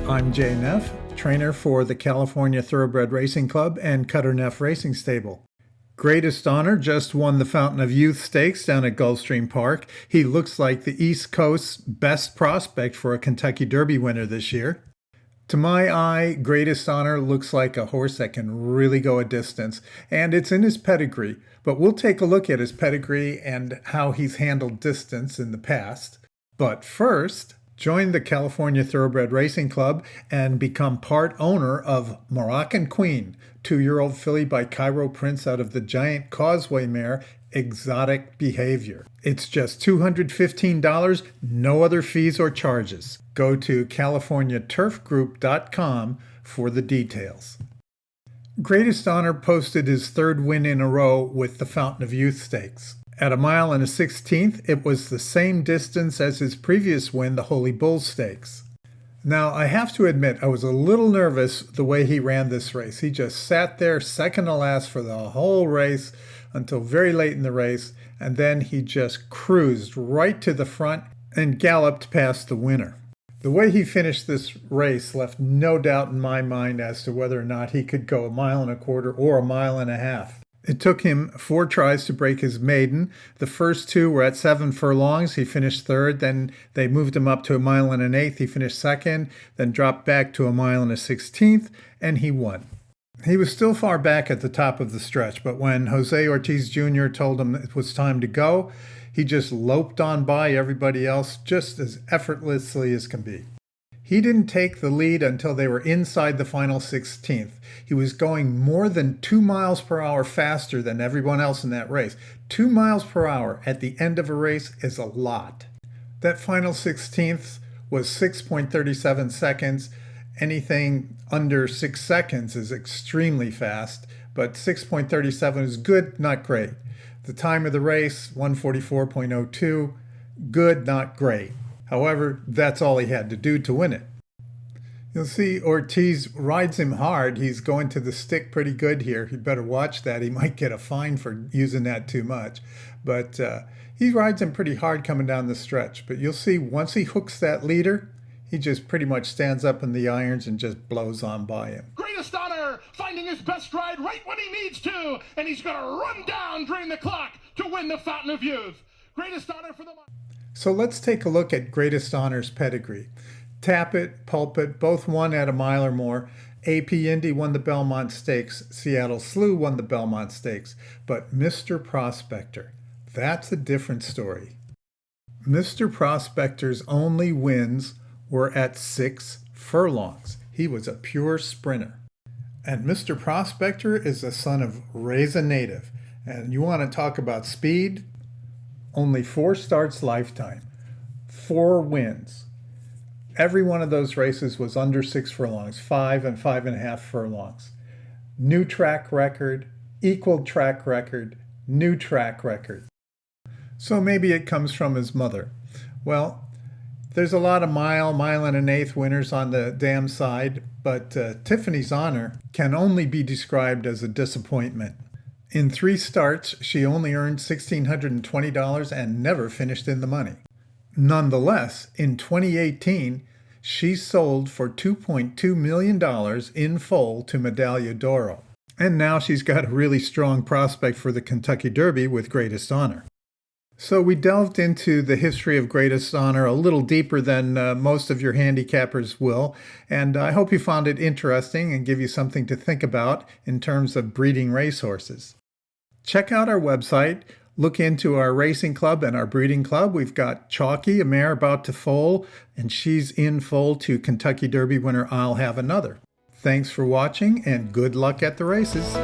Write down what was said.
I'm Jay Nehf, trainer for the California Thoroughbred Racing Club and Cutter Nehf Racing Stable. Greatest Honor just won the Fountain of Youth Stakes down at Gulfstream Park. He looks like the East Coast's best prospect for a Kentucky Derby winner this year. To my eye, Greatest Honor looks like a horse that can really go a distance, and it's in his pedigree. But we'll take a look at his pedigree and how he's handled distance in the past. But first, join the California Thoroughbred Racing Club and become part owner of Moroccan Queen, 2-year-old filly by Cairo Prince out of the Giant Causeway mare, Exotic Behavior. It's just $215, no other fees or charges. Go to CaliforniaTurfGroup.com for the details. Greatest Honor posted his third win in a row with the Fountain of Youth Stakes. At 1 1/16, it was the same distance as his previous win, the Holy Bull Stakes. Now, I have to admit, I was a little nervous the way he ran this race. He just sat there second to last for the whole race until very late in the race, and then he just cruised right to the front and galloped past the winner. The way he finished this race left no doubt in my mind as to whether or not he could go 1 1/4 or 1.5 miles. It took him 4 tries to break his maiden. The first 2 were at 7 furlongs. He finished third. Then they moved him up to 1 1/8 miles. He finished second, then dropped back to 1 1/16 miles, and he won. He was still far back at the top of the stretch, but when Jose Ortiz Jr. told him it was time to go, he just loped on by everybody else just as effortlessly as can be. He didn't take the lead until they were inside the final 16th. He was going more than 2 miles per hour faster than everyone else in that race. 2 miles per hour at the end of a race is a lot. That final 16th was 6.37 seconds. Anything under 6 seconds is extremely fast, but 6.37 is good, not great. The time of the race, 1:44.02, good, not great. However, that's all he had to do to win it. You'll see Ortiz rides him hard. He's going to the stick pretty good here. You better watch that. He might get a fine for using that too much. But he rides him pretty hard coming down the stretch. But you'll see once he hooks that leader, he just pretty much stands up in the irons and just blows on by him. Greatest Honor finding his best ride right when he needs to. And he's going to run down during the clock to win the Fountain of Youth. Greatest Honor for the... So let's take a look at Greatest Honor's pedigree. Tappet, Pulpit, both won at 1 mile or more. AP Indy won the Belmont Stakes. Seattle Slew won the Belmont Stakes. But Mr. Prospector, that's a different story. Mr. Prospector's only wins were at 6 furlongs. He was a pure sprinter. And Mr. Prospector is the son of Reza Native. And you want to talk about speed? Only 4 starts lifetime, 4 wins. Every one of those races was under 6 furlongs, 5 and 5.5 furlongs. New track record, equal track record, new track record. So maybe it comes from his mother. Well, there's a lot of 1 1/8 winners on the dam side, but Tiffany's Honor can only be described as a disappointment. In 3 starts, she only earned $1,620 and never finished in the money. Nonetheless, in 2018, she sold for $2.2 million in full to Medaglia d'Oro. And now she's got a really strong prospect for the Kentucky Derby with Greatest Honor. So we delved into the history of Greatest Honor a little deeper than most of your handicappers will, and I hope you found it interesting and give you something to think about in terms of breeding racehorses. Check out our website, look into our racing club and our breeding club. We've got Chalky, a mare about to foal, and she's in foal to Kentucky Derby winner I'll Have Another. Thanks for watching and good luck at the races.